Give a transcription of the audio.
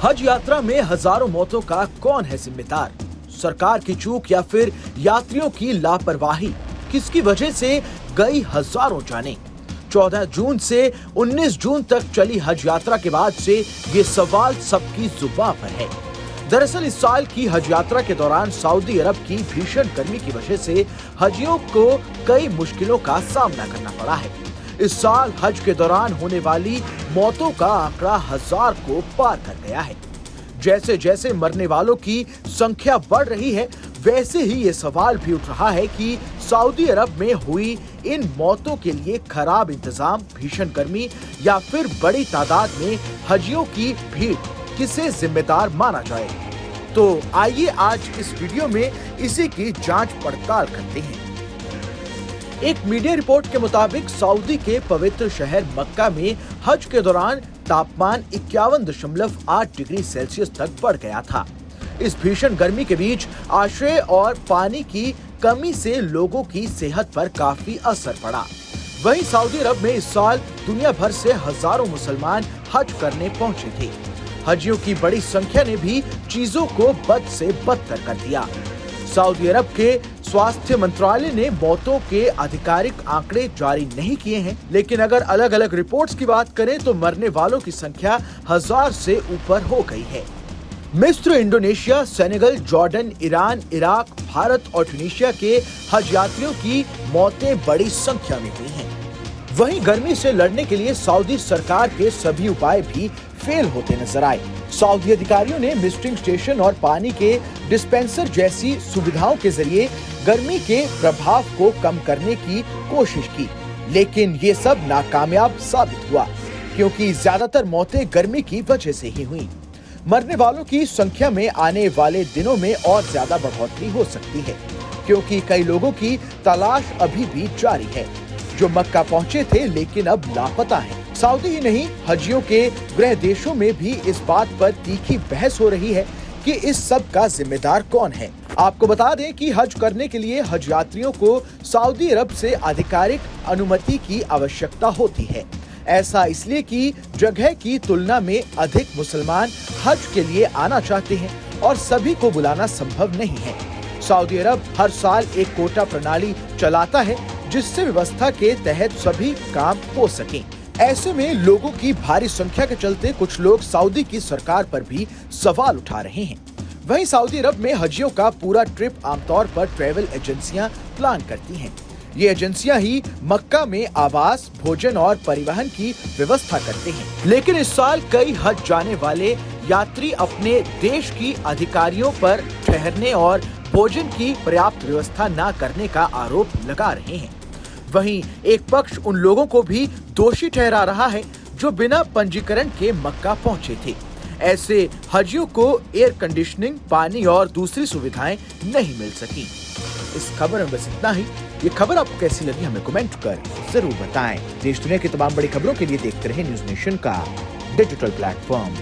हज यात्रा में हजारों मौतों का कौन है जिम्मेदार? सरकार की चूक या फिर यात्रियों की लापरवाही? किसकी वजह से गई हजारों जानें? 14 जून से 19 जून तक चली हज यात्रा के बाद से ये सवाल सबकी जुबान पर है। दरअसल इस साल की हज यात्रा के दौरान सऊदी अरब की भीषण गर्मी की वजह से हजियों को कई मुश्किलों का सामना करना पड़ा है। इस साल हज के दौरान होने वाली मौतों का आंकड़ा 1000 को पार कर गया है। जैसे जैसे मरने वालों की संख्या बढ़ रही है, वैसे ही ये सवाल भी उठ रहा है कि सऊदी अरब में हुई इन मौतों के लिए खराब इंतजाम, भीषण गर्मी या फिर बड़ी तादाद में हजियों की भीड़, किसे जिम्मेदार माना जाए? तो आइए आज इस वीडियो में इसी की जांच पड़ताल करते हैं। एक मीडिया रिपोर्ट के मुताबिक सऊदी के पवित्र शहर मक्का में हज के दौरान तापमान 51.8 डिग्री सेल्सियस तक बढ़ गया था। इस भीषण गर्मी के बीच आश्रय और पानी की कमी से लोगों की सेहत पर काफी असर पड़ा। वहीं सऊदी अरब में इस साल दुनिया भर से हजारों मुसलमान हज करने पहुंचे थे। हजियों की बड़ी संख्या ने भी चीजों को बद से बदतर कर दिया। सऊदी अरब के स्वास्थ्य मंत्रालय ने मौतों के आधिकारिक आंकड़े जारी नहीं किए हैं, लेकिन अगर अलग अलग रिपोर्ट्स की बात करें तो मरने वालों की संख्या 1000 से ऊपर हो गई है। मिस्र, Indonesia, Senegal, Jordan, Iran, Iraq, Bharat और ट्यूनीशिया के हज यात्रियों की मौतें बड़ी संख्या में हुई हैं। वहीं गर्मी से लड़ने के लिए सऊदी सरकार के सभी उपाय भी फेल होते नजर आए। सऊदी अधिकारियों ने मिस्टिंग स्टेशन और पानी के डिस्पेंसर जैसी सुविधाओं के जरिए गर्मी के प्रभाव को कम करने की कोशिश की, लेकिन ये सब नाकामयाब साबित हुआ क्योंकि ज्यादातर मौतें गर्मी की वजह से ही हुई। मरने वालों की संख्या में आने वाले दिनों में और ज्यादा बढ़ोतरी हो सकती है क्योंकि कई लोगों की तलाश अभी भी जारी है जो मक्का पहुंचे थे लेकिन अब लापता हैं। सऊदी ही नहीं, हजियों के गृह देशों में भी इस बात पर तीखी बहस हो रही है कि इस सब का जिम्मेदार कौन है। आपको बता दें कि हज करने के लिए हज यात्रियों को सऊदी अरब से आधिकारिक अनुमति की आवश्यकता होती है। ऐसा इसलिए कि जगह की तुलना में अधिक मुसलमान हज के लिए आना चाहते हैं और सभी को बुलाना संभव नहीं है। सऊदी अरब हर साल एक कोटा प्रणाली चलाता है जिससे व्यवस्था के तहत सभी काम हो सकें। ऐसे में लोगों की भारी संख्या के चलते कुछ लोग सऊदी की सरकार पर भी सवाल उठा रहे हैं। वहीं सऊदी अरब में हजियों का पूरा ट्रिप आमतौर पर ट्रैवल एजेंसियां प्लान करती हैं। ये एजेंसियां ही मक्का में आवास, भोजन और परिवहन की व्यवस्था करते हैं। लेकिन इस साल कई हज जाने वाले यात्री अपने देश की अधिकारियों पर ठहरने और भोजन की पर्याप्त व्यवस्था न करने का आरोप लगा रहे हैं। वहीं एक पक्ष उन लोगों को भी दोषी ठहरा रहा है जो बिना पंजीकरण के मक्का पहुंचे थे। ऐसे हजियों को एयर कंडीशनिंग, पानी और दूसरी सुविधाएं नहीं मिल सकी। इस खबर में बस इतना ही। ये खबर आपको कैसी लगी हमें कमेंट कर जरूर बताएं। देश दुनिया की तमाम बड़ी खबरों के लिए देखते रहें न्यूज़ नेशन का डिजिटल प्लेटफॉर्म।